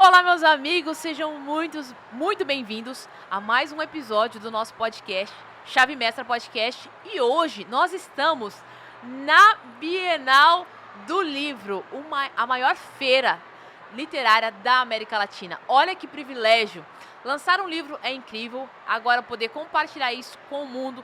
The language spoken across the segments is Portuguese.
Olá, meus amigos, sejam muito bem-vindos a mais um episódio do nosso podcast, Chave Mestra Podcast. E hoje nós estamos na Bienal do Livro, a maior feira literária da América Latina. Olha que privilégio! Lançar um livro é incrível, agora poder compartilhar isso com o mundo,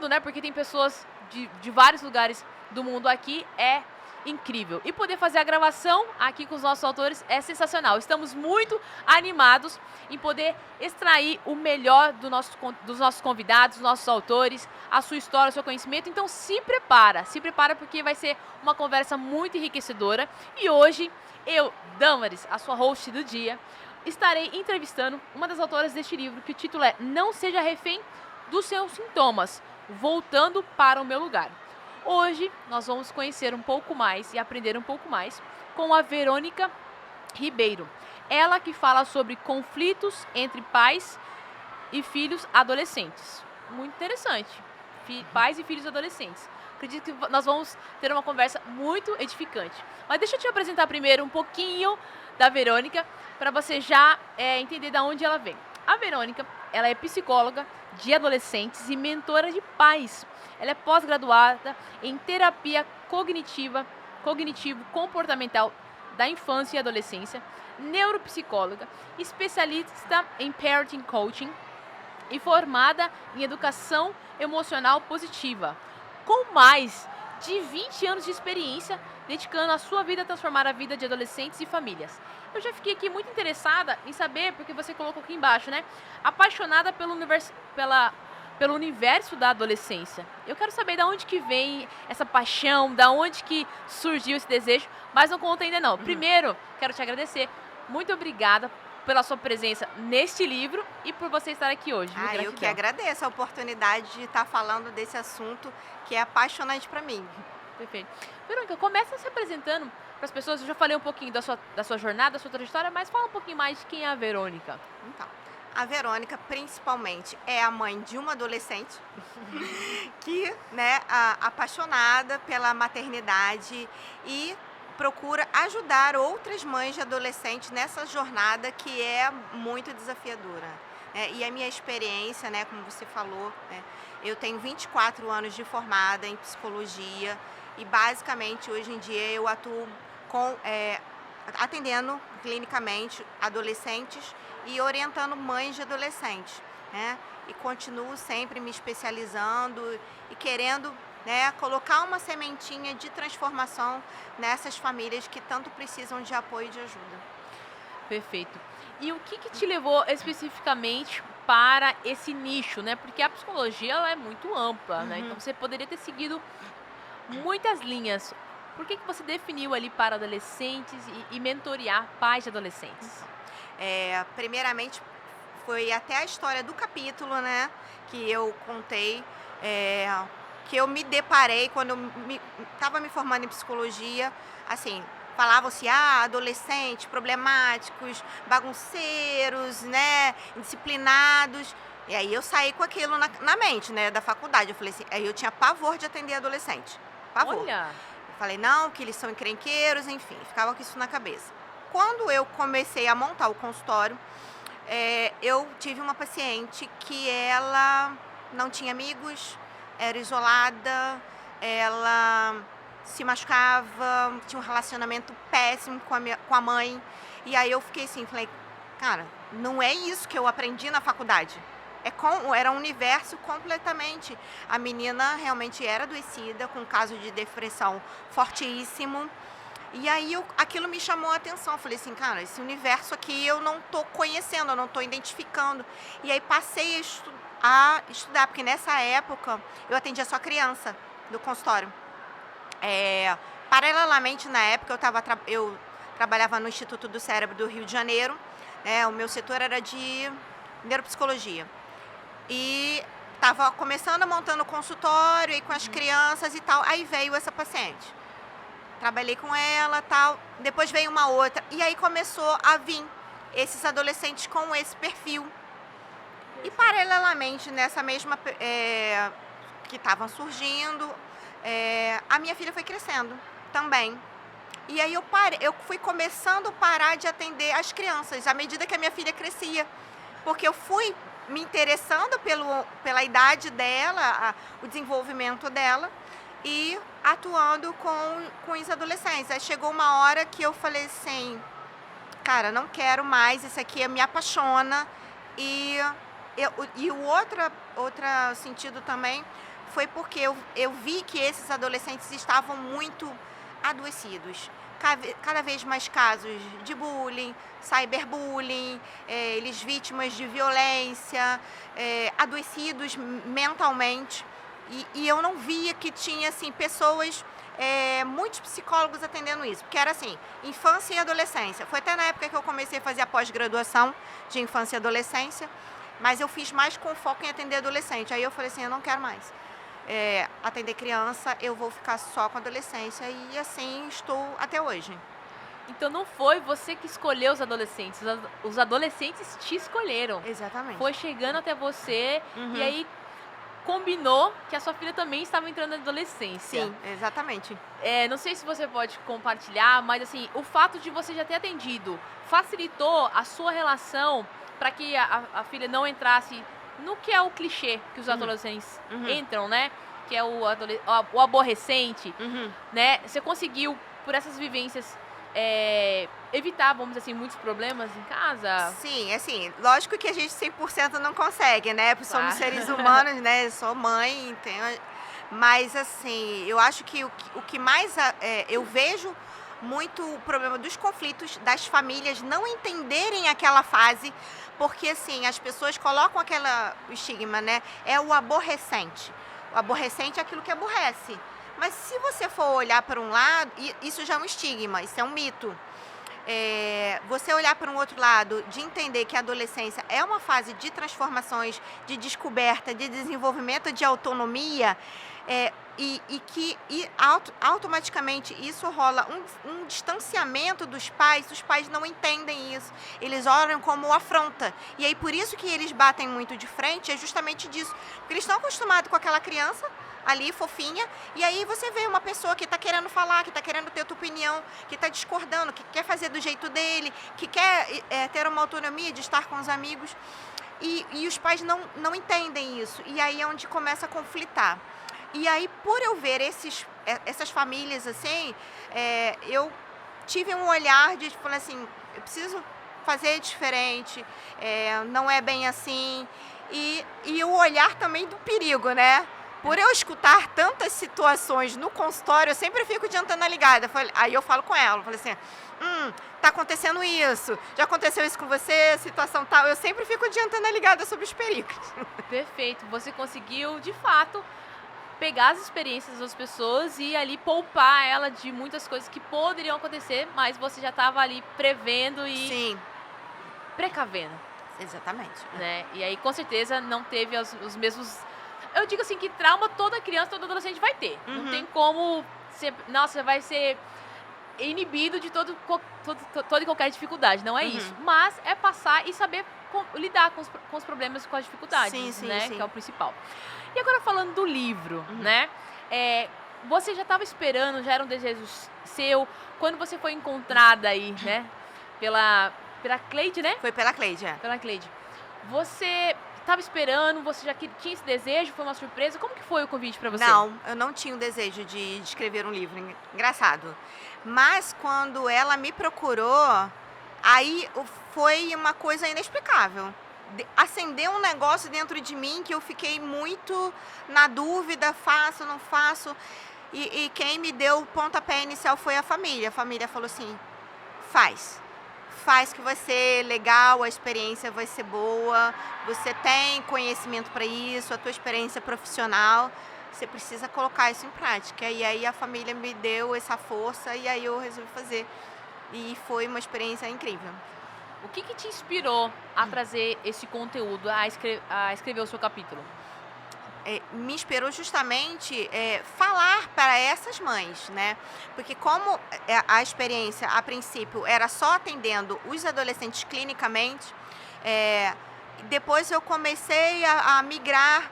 né? Porque tem pessoas de vários lugares do mundo aqui, é incrível. E poder fazer a gravação aqui com os nossos autores é sensacional. Estamos muito animados em poder extrair o melhor dos nossos convidados, dos nossos autores, a sua história, o seu conhecimento. Então se prepara porque vai ser uma conversa muito enriquecedora. E hoje, eu, Damaris, a sua host do dia, estarei entrevistando uma das autoras deste livro, que o título é Não Seja Refém dos Seus Sintomas, Voltando para o Meu Lugar. Hoje nós vamos conhecer um pouco mais e aprender um pouco mais com a Verônica Ribeiro. Ela que fala sobre conflitos entre pais e filhos adolescentes. Muito interessante. Pais e filhos adolescentes. Acredito que nós vamos ter uma conversa muito edificante. Mas deixa eu te apresentar primeiro um pouquinho da Verônica, para você já entender de onde ela vem. A Verônica, ela é psicóloga de adolescentes e mentora de pais. Ela é pós-graduada em terapia cognitivo-comportamental da infância e adolescência, neuropsicóloga, especialista em parenting coaching e formada em educação emocional positiva, com mais de 20 anos de experiência, dedicando a sua vida a transformar a vida de adolescentes e famílias. Eu já fiquei aqui muito interessada em saber, porque você colocou aqui embaixo, né? Apaixonada pelo universo da adolescência. Eu quero saber de onde que vem essa paixão, da onde que surgiu esse desejo, mas não conta ainda não. Primeiro, quero te agradecer. Muito obrigada pela sua presença neste livro e por você estar aqui hoje. Eu que agradeço a oportunidade de estar falando desse assunto que é apaixonante para mim. Perfeito. Verônica, começa se apresentando para as pessoas. Eu já falei um pouquinho da sua jornada, da sua trajetória, mas fala um pouquinho mais de quem é a Verônica. Então, a Verônica, principalmente, é a mãe de uma adolescente que, apaixonada pela maternidade e procura ajudar outras mães de adolescentes nessa jornada que é muito desafiadora. E a minha experiência, como você falou, eu tenho 24 anos de formada em psicologia e, basicamente, hoje em dia eu atuo atendendo clinicamente adolescentes e orientando mães de adolescentes, e continuo sempre me especializando e querendo colocar uma sementinha de transformação nessas famílias que tanto precisam de apoio e de ajuda. Perfeito. E o que te levou especificamente para esse nicho, né? Porque a psicologia ela é muito ampla, né? Então você poderia ter seguido muitas linhas. Por que você definiu ali para adolescentes e mentorear pais de adolescentes? Primeiramente, foi até a história do capítulo, que eu contei, que eu me deparei quando eu estava me formando em psicologia, assim, falavam-se, adolescentes problemáticos, bagunceiros, indisciplinados. E aí eu saí com aquilo na mente, da faculdade. Eu falei assim, aí eu tinha pavor de atender adolescente. Pavor. Olha! Eu falei, não, que eles são encrenqueiros, enfim, ficava com isso na cabeça. Quando eu comecei a montar o consultório, eu tive uma paciente que ela não tinha amigos, era isolada, ela se machucava, tinha um relacionamento péssimo com a mãe. E aí eu fiquei assim, falei, cara, não é isso que eu aprendi na faculdade. Era um universo completamente. A menina realmente era adoecida, com um caso de depressão fortíssimo. E aí aquilo me chamou a atenção. Eu falei assim, cara, esse universo aqui eu não estou conhecendo, eu não estou identificando. E aí passei a estudar, porque nessa época eu atendia só criança do consultório. Paralelamente, na época, eu trabalhava no Instituto do Cérebro do Rio de Janeiro. O meu setor era de neuropsicologia. E estava começando a montar o consultório e com as crianças e tal. Aí veio essa paciente. Trabalhei com ela, tal. Depois veio uma outra. E aí começou a vir esses adolescentes com esse perfil. E paralelamente, nessa mesma que estavam surgindo, a minha filha foi crescendo também. E aí eu fui começando a parar de atender as crianças à medida que a minha filha crescia. Porque eu fui me interessando pela idade dela, o desenvolvimento dela, e atuando com os adolescentes. Aí chegou uma hora que eu falei assim, cara, não quero mais, isso aqui me apaixona. E o outro sentido também foi porque eu vi que esses adolescentes estavam muito adoecidos. Cada vez mais casos de bullying, cyberbullying, eles vítimas de violência, adoecidos mentalmente. E eu não via que tinha assim, pessoas, muitos psicólogos atendendo isso, porque era assim, infância e adolescência. Foi até na época que eu comecei a fazer a pós-graduação de infância e adolescência, mas eu fiz mais com foco em atender adolescente. Aí eu falei assim, eu não quero mais atender criança, eu vou ficar só com adolescência, e assim estou até hoje. Então não foi você que escolheu os adolescentes, os adolescentes te escolheram. Exatamente. Foi chegando até você, e aí combinou que a sua filha também estava entrando na adolescência. Sim, exatamente. Não sei se você pode compartilhar, mas assim, o fato de você já ter atendido facilitou a sua relação para que a filha não entrasse no que é o clichê que os adolescentes entram, né? Que é o aborrecente, né? Você conseguiu, por essas vivências, evitar, vamos dizer assim, muitos problemas em casa? Sim, assim, lógico que a gente 100% não consegue, né? Porque somos seres humanos, né? Eu sou mãe, entendo. Mas, assim, eu acho que o que mais eu vejo muito o problema dos conflitos das famílias não entenderem aquela fase, porque, assim, as pessoas colocam o estigma, né? É o aborrecente. O aborrecente é aquilo que aborrece. Mas se você for olhar para um lado, isso já é um estigma, isso é um mito. Você olhar para um outro lado, de entender que a adolescência é uma fase de transformações, de descoberta, de desenvolvimento de autonomia, e que automaticamente isso rola um distanciamento dos pais. Os pais não entendem isso, eles olham como afronta, e aí por isso que eles batem muito de frente, é justamente disso, porque eles estão acostumados com aquela criança ali, fofinha, e aí você vê uma pessoa que está querendo falar, que está querendo ter a tua opinião, que está discordando, que quer fazer do jeito dele, que quer ter uma autonomia de estar com os amigos, e os pais não entendem isso, e aí é onde começa a conflitar. E aí, por eu ver essas famílias assim, eu tive um olhar de falar assim, eu preciso fazer diferente, não é bem assim, e o olhar também do perigo, né? Por eu escutar tantas situações no consultório, eu sempre fico de antena ligada. Aí eu falo com ela, falei assim, tá acontecendo isso, já aconteceu isso com você, situação tal. Eu sempre fico de antena ligada sobre os perigos. Perfeito, você conseguiu, de fato, pegar as experiências das pessoas e ali poupar ela de muitas coisas que poderiam acontecer, mas você já estava ali prevendo e Sim, precavendo. exatamente. Né? E aí, com certeza, não teve os mesmos... Eu digo assim que trauma toda criança, todo adolescente vai ter. Não tem como... Nossa, vai ser inibido de toda e qualquer dificuldade. Não é isso. Mas é passar e saber lidar com os problemas, com as dificuldades, Sim, né? sim. Que é o principal. E agora falando do livro, né? Você já estava esperando, já era um desejo seu, quando você foi encontrada aí, né? Pela Cleide, né? Foi pela Cleide, Pela Cleide. Você estava esperando, você já tinha esse desejo, foi uma surpresa? Como que foi o convite para você? Não, eu não tinha o desejo de escrever um livro, engraçado. Mas quando ela me procurou, aí foi uma coisa inexplicável. Acendeu um negócio dentro de mim que eu fiquei muito na dúvida, faço, não faço. E quem me deu o pontapé inicial foi a família. A família falou assim, faz que vai ser legal, a experiência vai ser boa, você tem conhecimento para isso, a tua experiência profissional, você precisa colocar isso em prática. E aí a família me deu essa força e aí eu resolvi fazer. E foi uma experiência incrível. O que te inspirou a trazer esse conteúdo, a escrever o seu capítulo? Me inspirou justamente falar para essas mães, né? Porque como a experiência, a princípio, era só atendendo os adolescentes clinicamente, depois eu comecei a migrar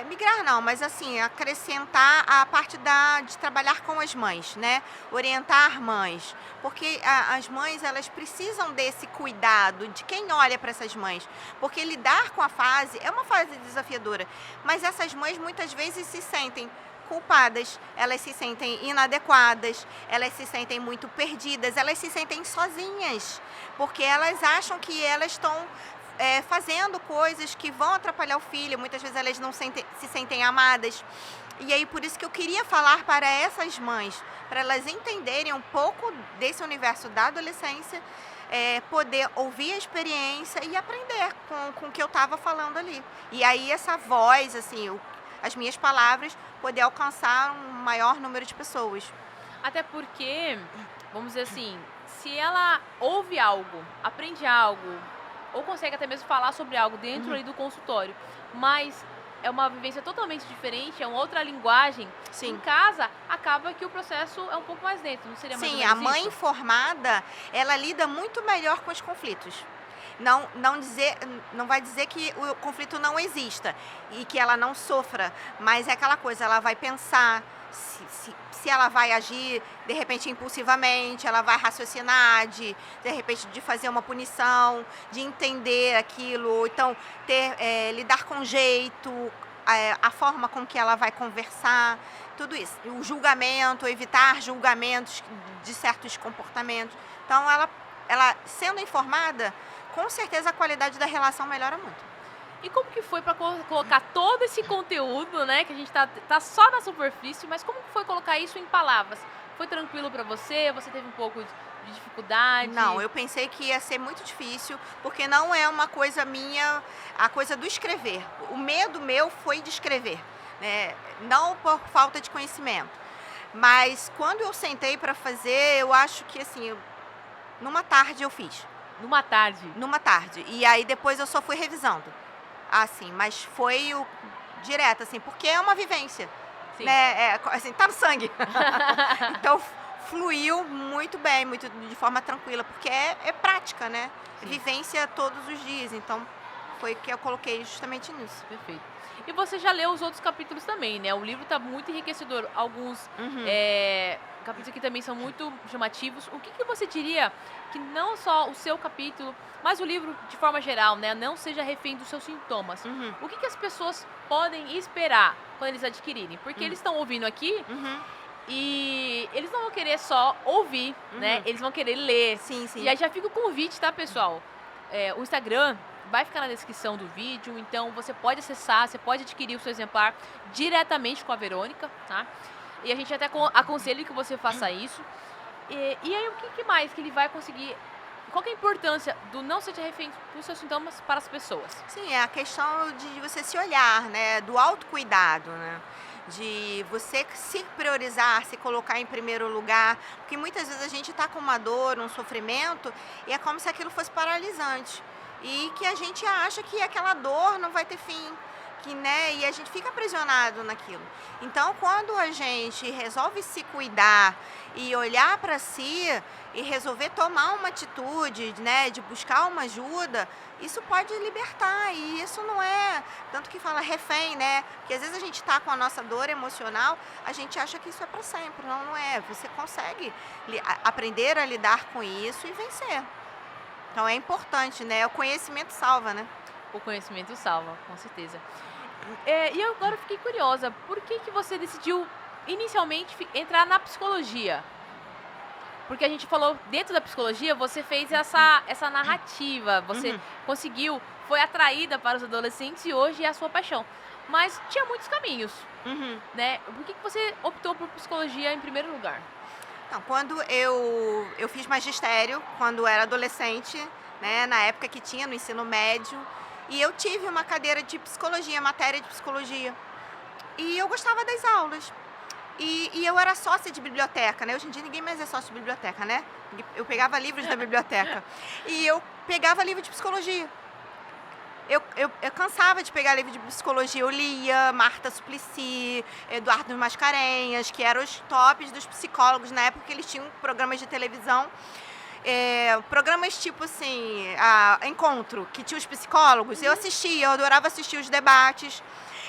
Migrar não, mas assim, acrescentar a parte de trabalhar com as mães, né? Orientar mães. Porque as mães, elas precisam desse cuidado, de quem olha para essas mães. Porque lidar com a fase é uma fase desafiadora. Mas essas mães muitas vezes se sentem culpadas, elas se sentem inadequadas, elas se sentem muito perdidas, elas se sentem sozinhas. Porque elas acham que elas estão fazendo coisas que vão atrapalhar o filho, muitas vezes elas não se sentem amadas. E aí por isso que eu queria falar para essas mães, para elas entenderem um pouco desse universo da adolescência, poder ouvir a experiência e aprender com o que eu estava falando ali. E aí essa voz, assim, as minhas palavras, poder alcançar um maior número de pessoas. Até porque, vamos dizer assim, se ela ouve algo, aprende algo, ou consegue até mesmo falar sobre algo dentro ali do consultório, mas é uma vivência totalmente diferente, é uma outra linguagem. Sim. Em casa, acaba que o processo é um pouco mais lento, não seria mais ou menos Sim, a mãe isso? informada, ela lida muito melhor com os conflitos. Não vai dizer que o conflito não exista e que ela não sofra, mas é aquela coisa, ela vai pensar se ela vai agir, de repente, impulsivamente, ela vai raciocinar, de repente, de fazer uma punição, de entender aquilo, então, lidar com jeito, a forma com que ela vai conversar, tudo isso. O julgamento, evitar julgamentos de certos comportamentos. Então, ela sendo informada, com certeza a qualidade da relação melhora muito. E como que foi para colocar todo esse conteúdo, né, que a gente tá só na superfície, mas como que foi colocar isso em palavras? Foi tranquilo para você? Você teve um pouco de dificuldade? Não, eu pensei que ia ser muito difícil, porque não é uma coisa minha, a coisa do escrever. O medo meu foi de escrever, né? Não por falta de conhecimento. Mas quando eu sentei para fazer, eu acho que assim, numa tarde eu fiz. Numa tarde? Numa tarde. E aí depois eu só fui revisando. Assim, mas foi direto, assim, porque é uma vivência. Sim. Né? Assim, tá no sangue. Então, fluiu muito bem, muito de forma tranquila, porque é prática, né? Sim. Vivência todos os dias. Então, foi que eu coloquei justamente nisso. Perfeito. E você já leu os outros capítulos também, né? O livro tá muito enriquecedor. Alguns capítulos aqui também são muito chamativos. O que você diria que não só o seu capítulo, mas o livro de forma geral, né, não seja refém dos seus sintomas? O que as pessoas podem esperar quando eles adquirirem? Porque eles estão ouvindo aqui e eles não vão querer só ouvir, né? Eles vão querer ler. Sim, sim. E aí já fica o convite, tá, pessoal? O Instagram vai ficar na descrição do vídeo, então você pode acessar, você pode adquirir o seu exemplar diretamente com a Verônica, tá? E a gente até aconselha que você faça isso. E aí, o que mais que ele vai conseguir? Qual que é a importância do não ser refém dos seus sintomas para as pessoas? Sim, é a questão de você se olhar, né? Do autocuidado, né? De você se priorizar, se colocar em primeiro lugar, porque muitas vezes a gente está com uma dor, um sofrimento, e é como se aquilo fosse paralisante. E que a gente acha que aquela dor não vai ter fim, né? E a gente fica aprisionado naquilo. Então, quando a gente resolve se cuidar e olhar para si e resolver tomar uma atitude, né, de buscar uma ajuda, isso pode libertar. E isso não é, tanto que fala refém, né? Porque às vezes a gente está com a nossa dor emocional, a gente acha que isso é para sempre. Não é. Você consegue aprender a lidar com isso e vencer. Então é importante, né? O conhecimento salva, né? O conhecimento salva, com certeza. E eu agora fiquei curiosa, por que você decidiu inicialmente entrar na psicologia? Porque a gente falou, dentro da psicologia, você fez essa narrativa, você conseguiu, foi atraída para os adolescentes e hoje é a sua paixão. Mas tinha muitos caminhos, né? Por que você optou por psicologia em primeiro lugar? Não, quando eu fiz magistério, quando era adolescente, né, na época que tinha no ensino médio, e eu tive uma cadeira de psicologia, matéria de psicologia, e eu gostava das aulas. E eu era sócia de biblioteca, né? Hoje em dia ninguém mais é sócio de biblioteca, né? Eu pegava livros da biblioteca e eu pegava livro de psicologia. Eu cansava de pegar livro de psicologia, eu lia Marta Suplicy, Eduardo Mascarenhas, que eram os tops dos psicólogos na época que eles tinham programas de televisão. Programas tipo assim, Encontro, que tinha os psicólogos, eu assistia, eu adorava assistir os debates.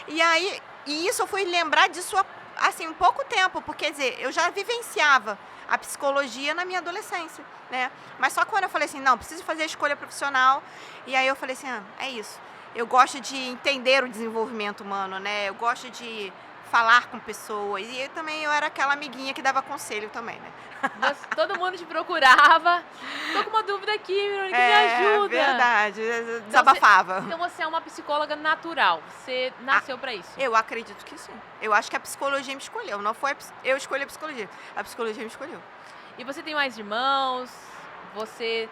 E aí, e isso eu fui lembrar disso assim, um pouco tempo, porque, quer dizer, eu já vivenciava a psicologia na minha adolescência, né? Mas só quando eu falei assim, não, preciso fazer a escolha profissional, e aí eu falei assim, é isso. Eu gosto de entender o desenvolvimento humano, né? Eu gosto de falar com pessoas, e eu era aquela amiguinha que dava conselho também, né? Todo mundo te procurava. Tô com uma dúvida aqui, Verônica, me ajuda. É verdade, desabafava. Então você é uma psicóloga natural, você nasceu pra isso. Eu acredito que sim. Eu acho que a psicologia me escolheu, não foi eu escolhi a psicologia me escolheu. E você tem mais irmãos? Você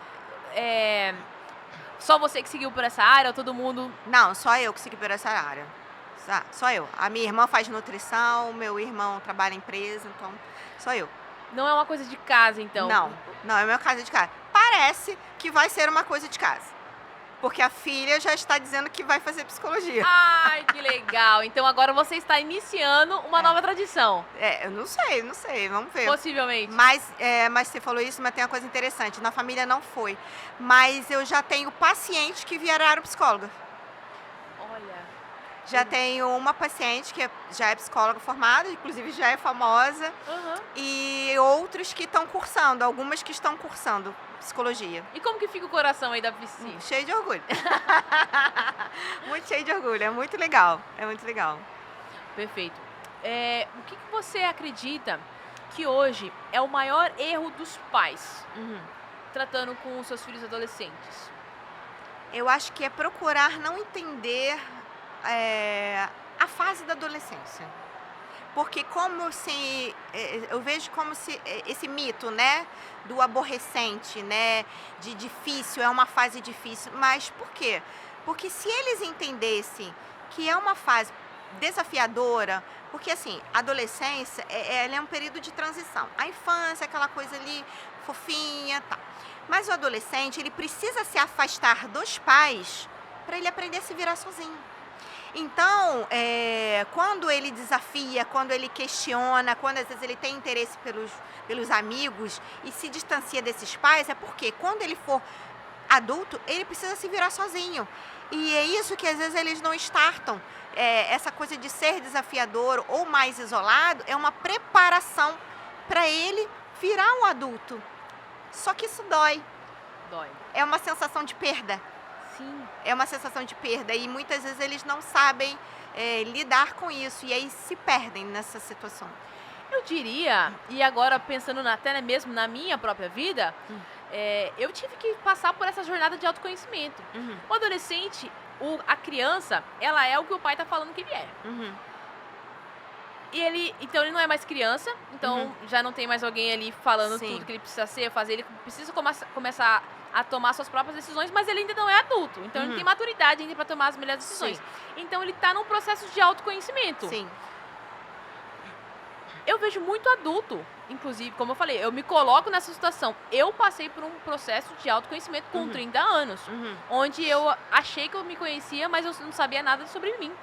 só você que seguiu por essa área ou todo mundo? Não, só eu que segui por essa área. Só eu. A minha irmã faz nutrição, meu irmão trabalha em empresa, então só eu. Não é uma coisa de casa, então? Não, é uma casa de casa. Parece que vai ser uma coisa de casa. Porque a filha já está dizendo que vai fazer psicologia. Ai, que legal. Então agora você está iniciando uma nova tradição. Eu não sei, vamos ver. Possivelmente. Mas você falou isso, mas tem uma coisa interessante. Na família não foi. Mas eu já tenho pacientes que viraram psicóloga. Olha. Já tenho uma paciente que já é psicóloga formada, inclusive já é famosa. Uhum. E outros que estão cursando, algumas que estão cursando psicologia. E como que fica o coração aí da Prisci? Cheio de orgulho. Muito cheio de orgulho, é muito legal, Perfeito. O que você acredita que hoje é o maior erro dos pais, tratando com os seus filhos adolescentes? Eu acho que é procurar não entender a fase da adolescência. Porque eu vejo como se esse mito, né, do aborrecente, né, de difícil, é uma fase difícil. Mas por quê? Porque se eles entendessem que é uma fase desafiadora, porque assim, a adolescência ela é um período de transição. A infância é aquela coisa ali fofinha, tá. Mas o adolescente, ele precisa se afastar dos pais para ele aprender a se virar sozinho. Então, quando ele desafia, quando ele questiona, quando às vezes ele tem interesse pelos amigos e se distancia desses pais, é porque quando ele for adulto, ele precisa se virar sozinho. E é isso que às vezes eles não startam. Essa coisa de ser desafiador ou mais isolado é uma preparação para ele virar um adulto. Só que isso dói. É uma sensação de perda. Sim. É uma sensação de perda e muitas vezes eles não sabem lidar com isso e aí se perdem nessa situação. Eu diria, e agora pensando até mesmo na minha própria vida, eu tive que passar por essa jornada de autoconhecimento. O adolescente, a criança, ela é o que o pai está falando que ele é. E então ele não é mais criança, então já não tem mais alguém ali falando tudo que ele precisa ser, fazer, ele precisa começar a tomar suas próprias decisões, mas ele ainda não é adulto, então ele não tem maturidade ainda para tomar as melhores decisões. Sim. Então ele está num processo de autoconhecimento. Sim. Eu vejo muito adulto, inclusive, como eu falei, eu me coloco nessa situação. Eu passei por um processo de autoconhecimento com 30 anos, onde eu achei que eu me conhecia, mas eu não sabia nada sobre mim.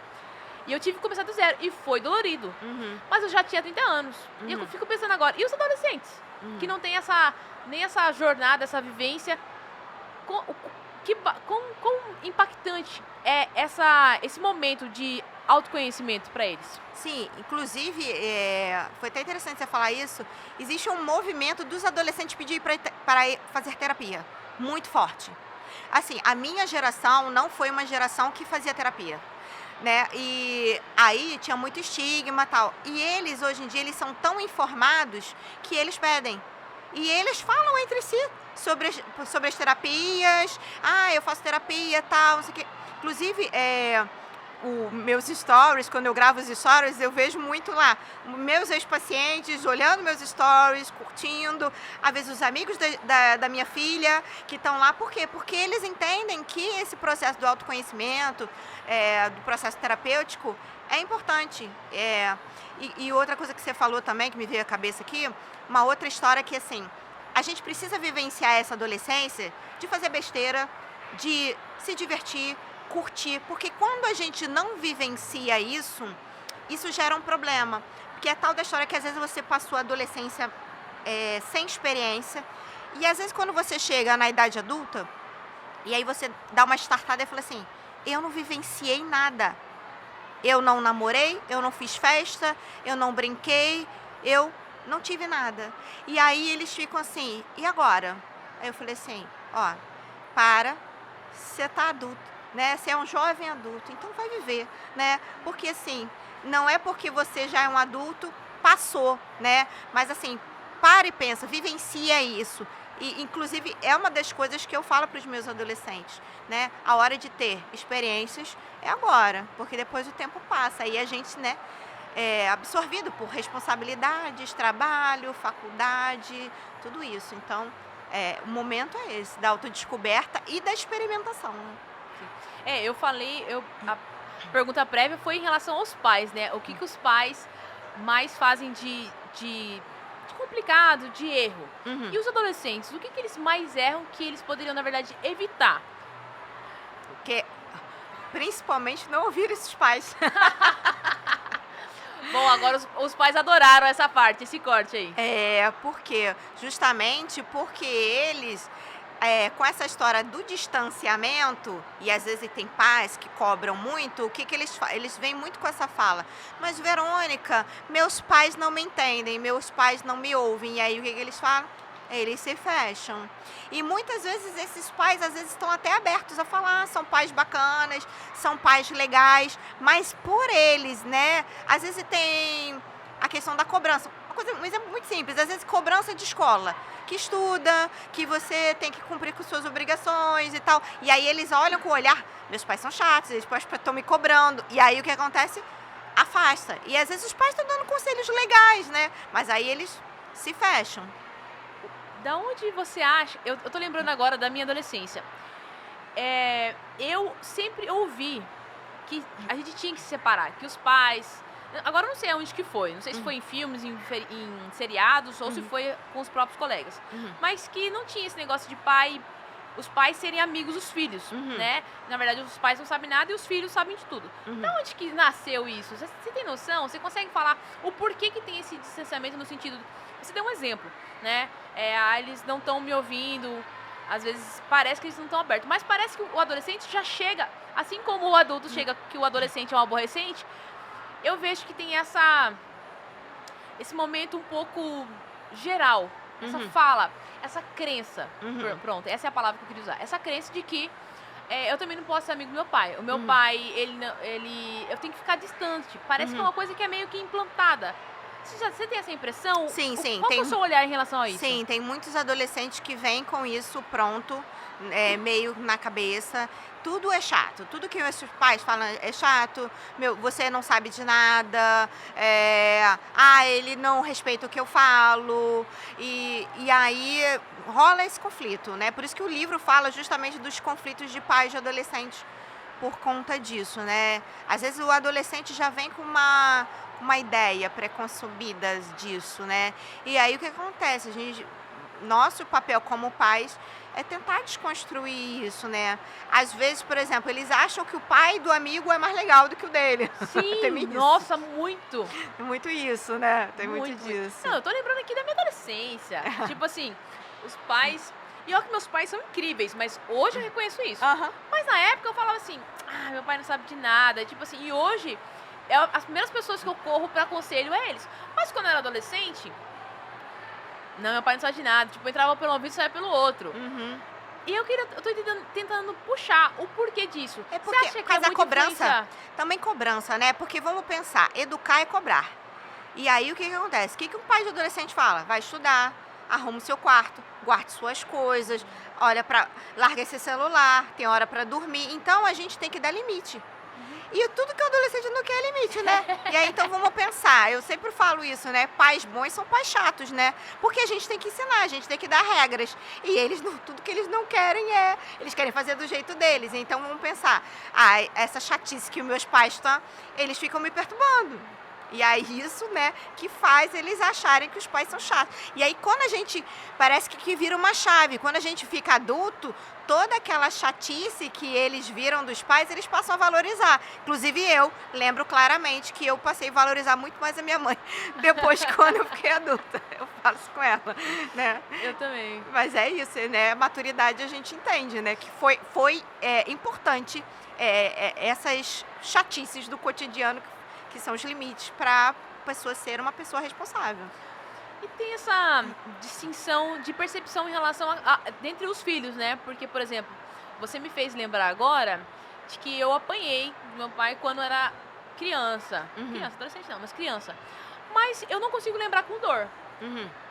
E eu tive que começar do zero, e foi dolorido. Mas eu já tinha 30 anos. E eu fico pensando agora, e os adolescentes? Que não tem nem essa jornada, essa vivência. Quão impactante é esse momento de autoconhecimento para eles? Sim, inclusive, foi até interessante você falar isso. Existe um movimento dos adolescentes pedir para fazer terapia, muito forte. Assim, a minha geração não foi uma geração que fazia terapia, né? E aí tinha muito estigma e tal. E eles, hoje em dia, eles são tão informados que eles pedem. E eles falam entre si sobre as terapias. Eu faço terapia e tal, não sei o quê. Inclusive, meus stories, quando eu gravo os stories, eu vejo muito lá meus ex-pacientes olhando meus stories, curtindo, às vezes os amigos da minha filha que estão lá. Por quê? Porque eles entendem que esse processo do autoconhecimento, do processo terapêutico, é importante. E outra coisa que você falou também, que me veio à cabeça aqui, uma outra história que, assim, a gente precisa vivenciar essa adolescência de fazer besteira, de se divertir, curtir, porque quando a gente não vivencia isso gera um problema. Porque é tal da história que às vezes você passou a adolescência sem experiência, e às vezes quando você chega na idade adulta, e aí você dá uma startada e fala assim, eu não vivenciei nada. Eu não namorei, eu não fiz festa, eu não brinquei, eu não tive nada. E aí eles ficam assim, e agora? Aí eu falei assim, ó, você tá adulto, né? Você é um jovem adulto, então vai viver, né? Porque assim, não é porque você já é um adulto, passou, né? Mas assim, para e pensa, vivencia isso. E, inclusive, é uma das coisas que eu falo para os meus adolescentes, né? A hora de ter experiências é agora, porque depois o tempo passa. Aí a gente, né, é absorvido por responsabilidades, trabalho, faculdade, tudo isso. Então, o momento é esse, da autodescoberta e da experimentação. Né? A pergunta prévia foi em relação aos pais, né? O que os pais mais fazem de complicado, de erro. Uhum. E os adolescentes, o que eles mais erram que eles poderiam, na verdade, evitar? Porque, principalmente, não ouvir esses pais. Bom, agora os pais adoraram essa parte, esse corte aí. Justamente porque eles, com essa história do distanciamento, e às vezes tem pais que cobram muito, o que eles vêm muito com essa fala? Mas, Verônica, meus pais não me entendem, meus pais não me ouvem. E aí o que eles falam? Eles se fecham. E muitas vezes esses pais, às vezes, estão até abertos a falar, são pais bacanas, são pais legais, mas por eles, né? Às vezes tem a questão da cobrança. Um exemplo muito simples, às vezes cobrança de escola, que estuda, que você tem que cumprir com suas obrigações e tal. E aí eles olham com o olhar, meus pais são chatos, eles estão me cobrando. E aí o que acontece? Afasta. E às vezes os pais estão dando conselhos legais, né? Mas aí eles se fecham. Da onde você acha... Eu tô lembrando agora da minha adolescência. Eu sempre ouvi que a gente tinha que se separar, que os pais... Agora eu não sei aonde que foi, não sei se foi em filmes, em seriados, ou se foi com os próprios colegas. Mas que não tinha esse negócio de os pais serem amigos dos filhos, né? Na verdade, os pais não sabem nada e os filhos sabem de tudo. Da onde que nasceu isso? Você tem noção? Você consegue falar o porquê que tem esse distanciamento no sentido... Você deu um exemplo, né? Eles não estão me ouvindo, às vezes parece que eles não estão abertos, mas parece que o adolescente já chega, assim como o adulto chega que o adolescente é um aborrecente, eu vejo que tem esse momento um pouco geral, essa fala, essa crença, pronto, essa é a palavra que eu queria usar, essa crença de que eu também não posso ser amigo do meu pai. O meu pai, eu tenho que ficar distante, parece que é uma coisa que é meio que implantada. Você tem essa impressão? Sim. Qual é o seu olhar em relação a isso? Sim, tem muitos adolescentes que vêm com isso pronto, meio na cabeça. Tudo é chato. Tudo que os pais falam é chato. Você não sabe de nada. Ele não respeita o que eu falo. E aí rola esse conflito, né? Por isso que o livro fala justamente dos conflitos de pais e adolescentes por conta disso, né? Às vezes o adolescente já vem com uma ideia preconcebida disso, né? E aí o que acontece? Nosso papel como pais é tentar desconstruir isso, né? Às vezes, por exemplo, eles acham que o pai do amigo é mais legal do que o dele. Sim, nossa, muito. Muito isso, né? Tem muito disso. Não, eu tô lembrando aqui da minha adolescência. Tipo assim, os pais... E olha que meus pais são incríveis, mas hoje eu reconheço isso. Mas na época eu falava assim, meu pai não sabe de nada. Tipo assim, e hoje... as primeiras pessoas que eu corro pra conselho é eles. Mas quando eu era adolescente, não, meu pai não sabe de nada. Tipo, eu entrava pelo ouvido e saia pelo outro. E eu tô tentando puxar o porquê disso. É porque você acha que a cobrança, também cobrança, né? Porque vamos pensar, educar é cobrar. E aí o que acontece? O que um pai de adolescente fala? Vai estudar, arruma o seu quarto, guarde suas coisas, larga esse celular, tem hora pra dormir. Então a gente tem que dar limite. E tudo que o adolescente não quer é limite, né? E aí, então, vamos pensar. Eu sempre falo isso, né? Pais bons são pais chatos, né? Porque a gente tem que ensinar, a gente tem que dar regras. E eles, tudo que eles não querem eles querem fazer do jeito deles. Então, vamos pensar. Essa chatice que os meus pais estão, eles ficam me perturbando. E aí isso, né, que faz eles acharem que os pais são chatos. E aí quando a gente, parece que vira uma chave, quando a gente fica adulto, toda aquela chatice que eles viram dos pais, eles passam a valorizar. Inclusive eu lembro claramente que eu passei a valorizar muito mais a minha mãe depois quando eu fiquei adulta. Eu falo isso com ela, né? Eu também. Mas é isso, né? Maturidade a gente entende, né? Que foi importante essas chatices do cotidiano que são os limites para a pessoa ser uma pessoa responsável. E tem essa distinção de percepção em relação dentre os filhos, né? Porque, por exemplo, você me fez lembrar agora de que eu apanhei do meu pai quando era criança. Criança, adolescente não, mas criança. Mas eu não consigo lembrar com dor.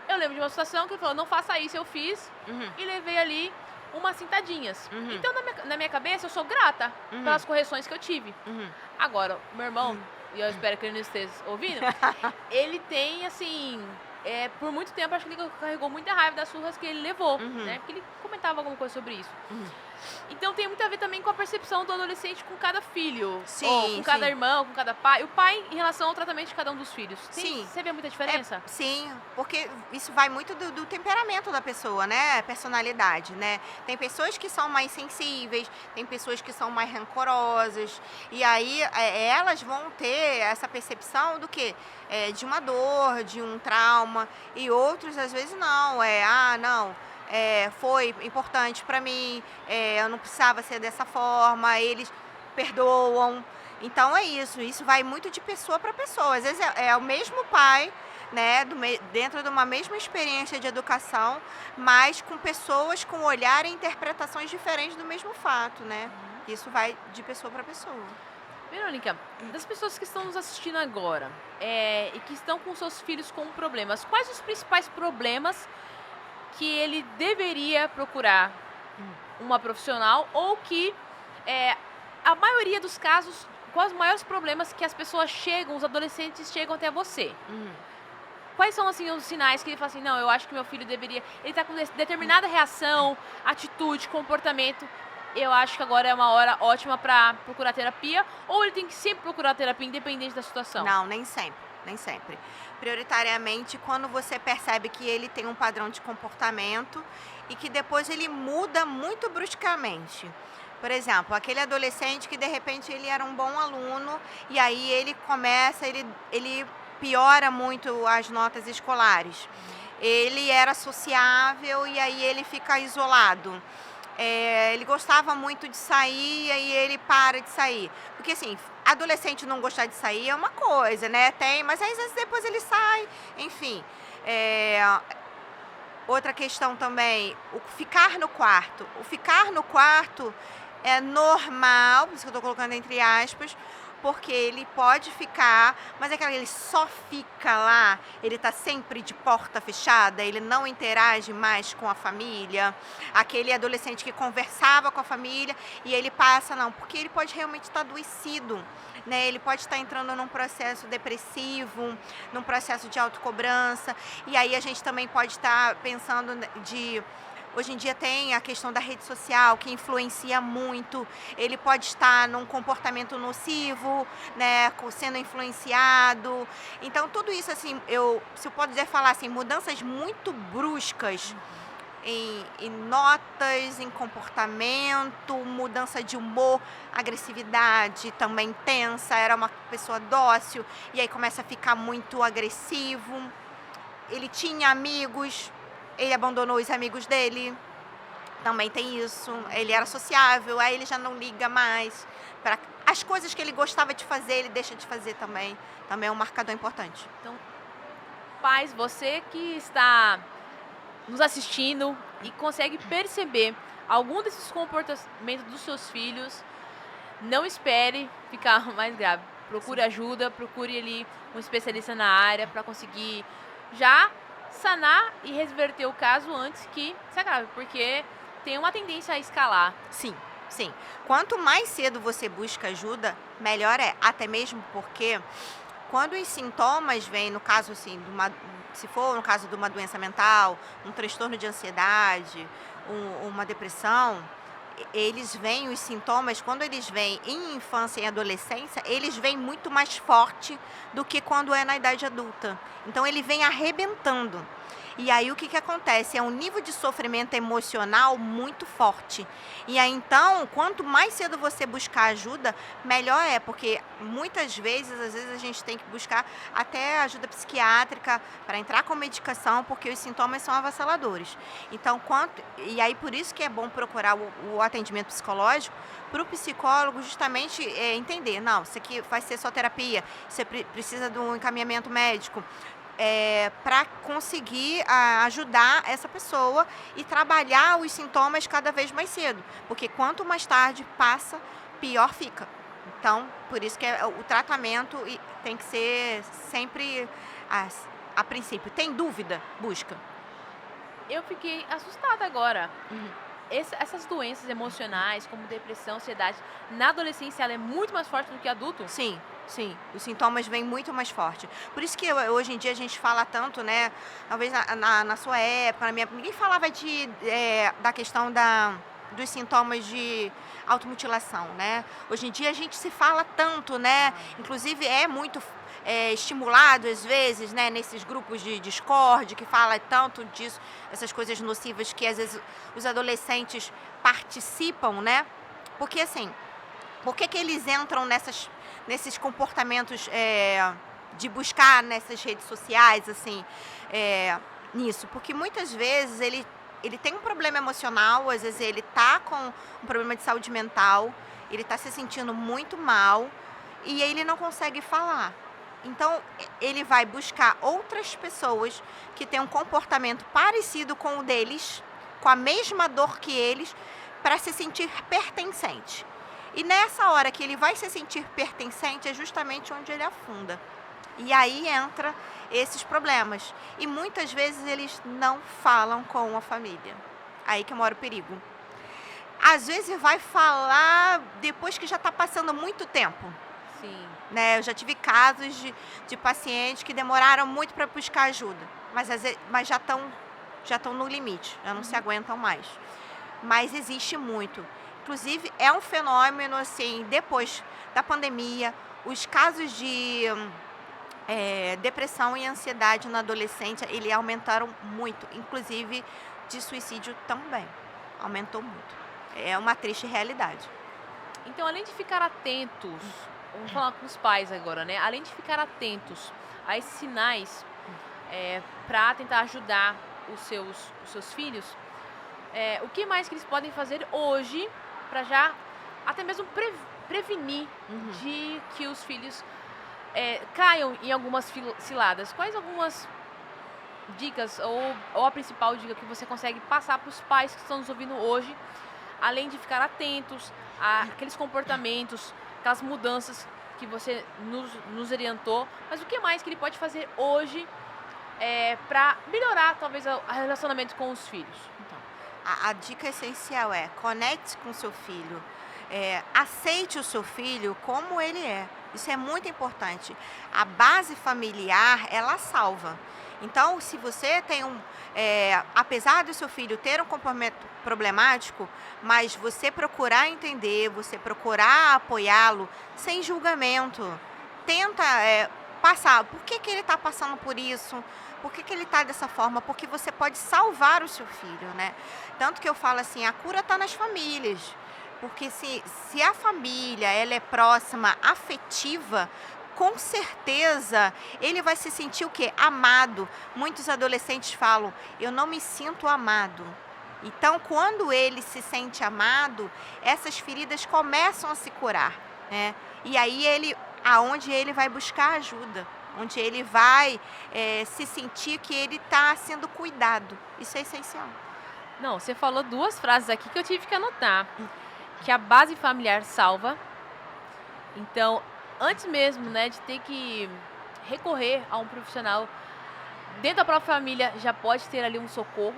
Eu lembro de uma situação que ele falou, não faça isso, eu fiz, e levei ali umas cintadinhas. Então, na minha cabeça, eu sou grata pelas correções que eu tive. Agora, meu irmão, e eu espero que ele não esteja ouvindo, ele tem, assim, por muito tempo, acho que ele carregou muita raiva das surras que ele levou, né? Porque ele comentava alguma coisa sobre isso. Então tem muito a ver também com a percepção do adolescente com cada filho. Sim, ou com cada sim. irmão, com cada pai. O pai em relação ao tratamento de cada um dos filhos. Sim. Você vê muita diferença? Sim, porque isso vai muito do temperamento da pessoa, né? Personalidade, né? Tem pessoas que são mais sensíveis, tem pessoas que são mais rancorosas. E aí elas vão ter essa percepção do quê? De uma dor, de um trauma. E outros, às vezes, não. Não. Foi importante para mim, eu não precisava ser dessa forma, eles perdoam. Então é isso vai muito de pessoa para pessoa. Às vezes é o mesmo pai, né, dentro de uma mesma experiência de educação, mas com pessoas com olhar e interpretações diferentes do mesmo fato, né? Isso vai de pessoa para pessoa. Verônica, das pessoas que estão nos assistindo agora e que estão com seus filhos com problemas, quais os principais problemas que ele deveria procurar uma profissional ou que a maioria dos casos, quais os maiores problemas que as pessoas chegam, os adolescentes chegam até você? Quais são, assim, os sinais que ele fala assim, não, eu acho que meu filho deveria... Ele está com determinada reação, atitude, comportamento, eu acho que agora é uma hora ótima para procurar terapia, ou ele tem que sempre procurar terapia, independente da situação? Não, nem sempre. Prioritariamente, quando você percebe que ele tem um padrão de comportamento e que depois ele muda muito bruscamente. Por exemplo, aquele adolescente que de repente ele era um bom aluno e aí ele piora muito as notas escolares. Ele era sociável e aí ele fica isolado. Ele gostava muito de sair e aí ele para de sair. Porque assim, adolescente não gostar de sair é uma coisa, né? Mas às vezes depois ele sai, enfim. Outra questão também, o ficar no quarto. O ficar no quarto é normal, por isso que eu estou colocando entre aspas, porque ele pode ficar, mas ele só fica lá, ele está sempre de porta fechada, ele não interage mais com a família, aquele adolescente que conversava com a família e ele passa, não, porque ele pode realmente estar adoecido, né? Ele pode estar entrando num processo depressivo, num processo de autocobrança, e aí a gente também pode estar pensando Hoje em dia tem a questão da rede social que influencia muito. Ele pode estar num comportamento nocivo, né, sendo influenciado. Então, tudo isso, assim, se eu puder falar assim, mudanças muito bruscas em notas, em comportamento, mudança de humor, agressividade também intensa. Era uma pessoa dócil e aí começa a ficar muito agressivo. Ele tinha amigos. Ele abandonou os amigos dele, também tem isso. Ele era sociável, aí ele já não liga mais. As coisas que ele gostava de fazer, ele deixa de fazer também. Também é um marcador importante. Então, pais, você que está nos assistindo e consegue perceber algum desses comportamentos dos seus filhos, não espere ficar mais grave. Procure ajuda, procure ali um especialista na área para conseguir já sanar e reverter o caso antes que se agrave, porque tem uma tendência a escalar. Sim. Quanto mais cedo você busca ajuda, melhor é. Até mesmo porque quando os sintomas vêm, no caso assim, se for no caso de uma doença mental, um transtorno de ansiedade, uma depressão, eles veem os sintomas, quando eles vêm em infância e adolescência, eles vêm muito mais forte do que quando é na idade adulta. Então ele vem arrebentando. E aí o que acontece? É um nível de sofrimento emocional muito forte. E aí então, quanto mais cedo você buscar ajuda, melhor é, porque muitas vezes, às vezes a gente tem que buscar até ajuda psiquiátrica para entrar com medicação, porque os sintomas são avassaladores. Então, e aí por isso que é bom procurar o atendimento psicológico para o psicólogo justamente entender, não, isso aqui vai ser só terapia, você precisa de um encaminhamento médico. Para conseguir ajudar essa pessoa e trabalhar os sintomas cada vez mais cedo, porque quanto mais tarde passa, pior fica. Então, por isso que o tratamento tem que ser sempre a princípio. Tem dúvida? Busca. Eu fiquei assustada agora. Essas doenças emocionais, como depressão, ansiedade, na adolescência ela é muito mais forte do que adulto? Sim. Sim, os sintomas vêm muito mais forte. Por isso que hoje em dia a gente fala tanto, né? Talvez na sua época, ninguém falava da questão dos sintomas de automutilação, né? Hoje em dia a gente se fala tanto, né? Inclusive é muito estimulado às vezes, né? Nesses grupos de Discord que fala tanto disso, essas coisas nocivas que às vezes os adolescentes participam, né? Porque assim, por que eles entram nesses comportamentos de buscar nessas redes sociais, assim, nisso? Porque muitas vezes ele tem um problema emocional, às vezes ele está com um problema de saúde mental, ele está se sentindo muito mal e ele não consegue falar. Então, ele vai buscar outras pessoas que têm um comportamento parecido com o deles, com a mesma dor que eles, para se sentir pertencente. E nessa hora que ele vai se sentir pertencente é justamente onde ele afunda. E aí entra esses problemas. E muitas vezes eles não falam com a família. Aí que mora o perigo. Às vezes vai falar depois que já está passando muito tempo. Sim. Né? Eu já tive casos de pacientes que demoraram muito para buscar ajuda. Mas já estão no limite, já não se aguentam mais. Mas existe muito. Inclusive, é um fenômeno, assim, depois da pandemia, os casos de depressão e ansiedade no adolescente, eles aumentaram muito. Inclusive, de suicídio também. Aumentou muito. É uma triste realidade. Então, além de ficar atentos, vamos falar com os pais agora, né? Além de ficar atentos a esses sinais para tentar ajudar os seus filhos, o que mais que eles podem fazer hoje para já até mesmo prevenir de que os filhos caiam em algumas ciladas? Quais algumas dicas ou a principal dica que você consegue passar para os pais que estão nos ouvindo hoje, além de ficar atentos àqueles comportamentos, aquelas mudanças que você nos orientou, mas o que mais que ele pode fazer hoje para melhorar talvez o relacionamento com os filhos? Então, a dica essencial é conecte com seu filho, aceite o seu filho como ele é. Isso é muito importante. A base familiar, ela salva. Então, se você tem apesar do seu filho ter um comportamento problemático, mas você procurar entender, você procurar apoiá-lo sem julgamento, tenta passar. Por que ele está passando por isso? Por que ele está dessa forma? Porque você pode salvar o seu filho, né? Tanto que eu falo assim, a cura está nas famílias. Porque se a família ela é próxima, afetiva, com certeza ele vai se sentir o quê? Amado. Muitos adolescentes falam, eu não me sinto amado. Então, quando ele se sente amado, essas feridas começam a se curar, né? E aí aonde ele vai buscar ajuda, onde ele vai se sentir que ele está sendo cuidado. Isso é essencial. Não, você falou duas frases aqui que eu tive que anotar. Que a base familiar salva. Então, antes mesmo, né, de ter que recorrer a um profissional, dentro da própria família já pode ter ali um socorro.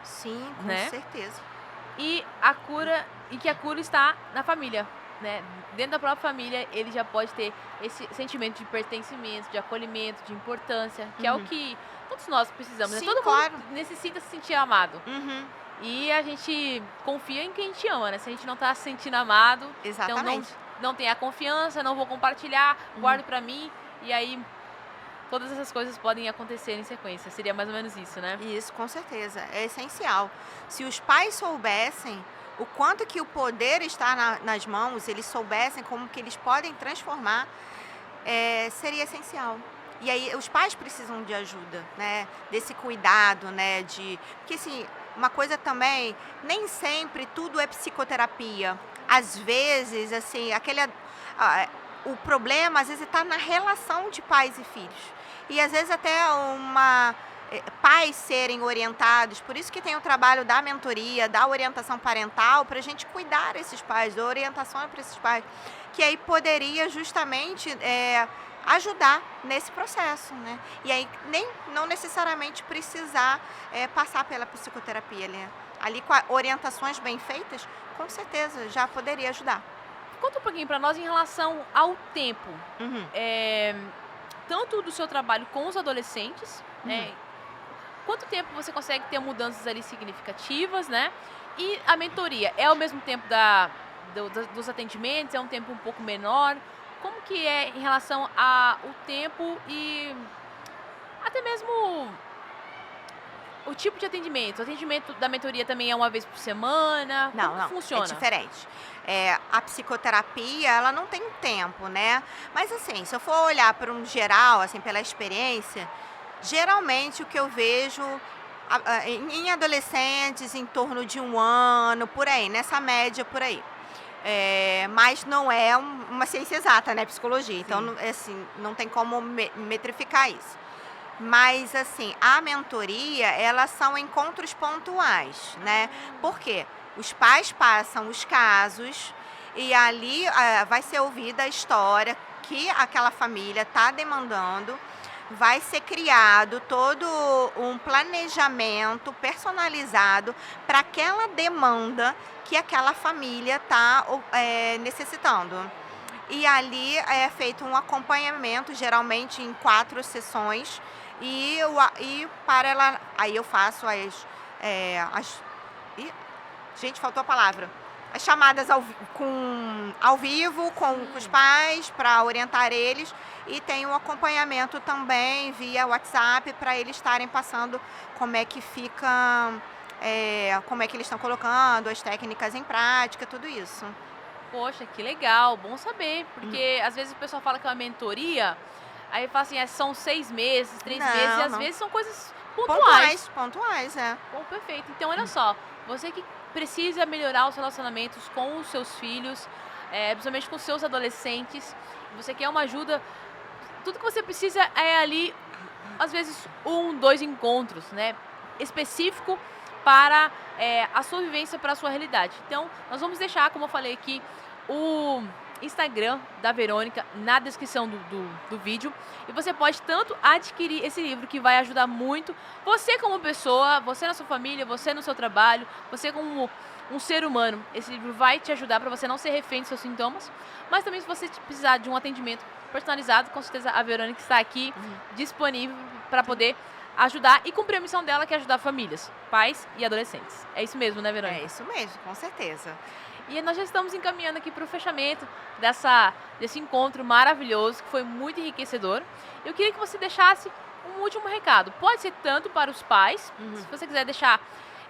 Sim, com né? certeza. E que a cura está na família, né? Dentro da própria família, ele já pode ter esse sentimento de pertencimento, de acolhimento, de importância, que é o que todos nós precisamos, Sim, né? Todo claro. mundo necessita se sentir amado. E a gente confia em quem a gente ama, né? Se a gente não tá se sentindo amado, Exatamente. então não tem a confiança, não vou compartilhar, guardo pra mim, e aí todas essas coisas podem acontecer em sequência. Seria mais ou menos isso, né? Isso, com certeza. É essencial. Se os pais soubessem o quanto que o poder está nas mãos, eles soubessem como que eles podem transformar, seria essencial. E aí os pais precisam de ajuda, né? Desse cuidado, né? Porque assim, uma coisa também, nem sempre tudo é psicoterapia. Às vezes, assim, o problema às vezes está na relação de pais e filhos. E às vezes até pais serem orientados, por isso que tem o trabalho da mentoria, da orientação parental, para a gente cuidar desses pais, da orientação para esses pais, que aí poderia justamente ajudar nesse processo, né? E aí não necessariamente precisar passar pela psicoterapia, né? Ali com orientações bem feitas, com certeza já poderia ajudar. Conta um pouquinho para nós em relação ao tempo. Uhum. Tanto do seu trabalho com os adolescentes, né? Quanto tempo você consegue ter mudanças ali significativas, né? E a mentoria é ao mesmo tempo dos atendimentos, é um tempo um pouco menor? Como que é em relação ao tempo e até mesmo o tipo de atendimento? O atendimento da mentoria também é uma vez por semana? Como que funciona? É diferente. A psicoterapia, ela não tem tempo, né? Mas assim, se eu for olhar para um geral, assim, pela experiência, geralmente o que eu vejo em adolescentes em torno de 1 ano, por aí, nessa média por aí. Mas não é uma ciência exata, né, psicologia, então assim, não tem como metrificar isso. Mas assim, a mentoria, elas são encontros pontuais, né? Por quê? Os pais passam os casos e ali vai ser ouvida a história que aquela família está demandando, vai ser criado todo um planejamento personalizado para aquela demanda que aquela família está necessitando. E ali é feito um acompanhamento, geralmente em 4 sessões, e para ela, aí eu faço gente, faltou a palavra. As chamadas ao vivo com os pais para orientar eles, e tem um acompanhamento também via WhatsApp para eles estarem passando como é que fica, como é que eles estão colocando as técnicas em prática, tudo isso. Poxa, que legal, bom saber, porque às vezes o pessoal fala que é uma mentoria, aí fala assim, são 6 meses, 3 meses, e às vezes são coisas pontuais. Pontuais, é. Bom, perfeito. Então, olha só, você que precisa melhorar os relacionamentos com os seus filhos, principalmente com os seus adolescentes, você quer uma ajuda, tudo que você precisa é ali, às vezes, 1, 2 encontros, né, específico para a sua vivência, para a sua realidade. Então, nós vamos deixar, como eu falei aqui, o Instagram da Verônica na descrição do vídeo, e você pode tanto adquirir esse livro, que vai ajudar muito você como pessoa, você na sua família, você no seu trabalho, você como um ser humano. Esse livro vai te ajudar para você não ser refém dos seus sintomas, mas também se você precisar de um atendimento personalizado, com certeza a Verônica está aqui disponível para poder ajudar e cumprir a missão dela, que é ajudar famílias, pais e adolescentes. É isso mesmo, né, Verônica? É isso mesmo, com certeza. E nós já estamos encaminhando aqui para o fechamento desse encontro maravilhoso, que foi muito enriquecedor. Eu queria que você deixasse um último recado. Pode ser tanto para os pais, se você quiser deixar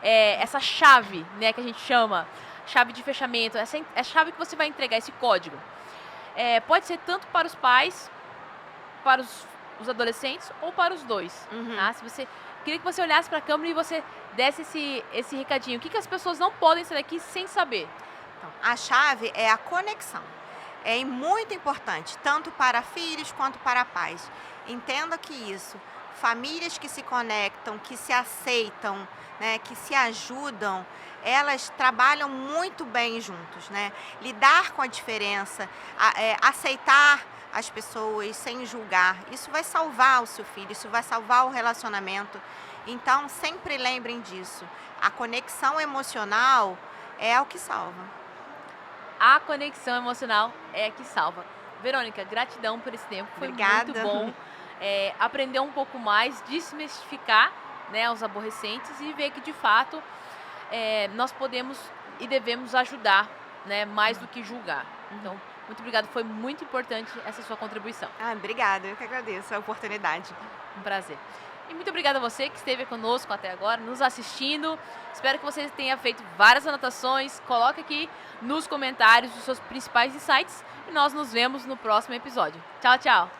essa chave, né, que a gente chama chave de fechamento, essa chave que você vai entregar, esse código. Pode ser tanto para os pais, para os adolescentes ou para os dois. Tá? Queria que você olhasse para a câmera e você desse esse recadinho. O que as pessoas não podem sair daqui sem saber? Então, a chave é a conexão. É muito importante, tanto para filhos quanto para pais. Entenda que isso, famílias que se conectam, que se aceitam, né, que se ajudam, elas trabalham muito bem juntos, né? Lidar com a diferença, aceitar as pessoas sem julgar, isso vai salvar o seu filho, isso vai salvar o relacionamento. Então, sempre lembrem disso. A conexão emocional é o que salva. A conexão emocional é a que salva. Verônica, gratidão por esse tempo. Foi Obrigada. Muito bom aprender um pouco mais, desmistificar, né, os aborrecentes e ver que, de fato, nós podemos e devemos ajudar, né, mais do que julgar. Então, muito obrigada, foi muito importante essa sua contribuição. Obrigada, eu que agradeço a oportunidade. Um prazer. E muito obrigada a você que esteve conosco até agora, nos assistindo. Espero que você tenha feito várias anotações. Coloque aqui nos comentários os seus principais insights e nós nos vemos no próximo episódio. Tchau, tchau!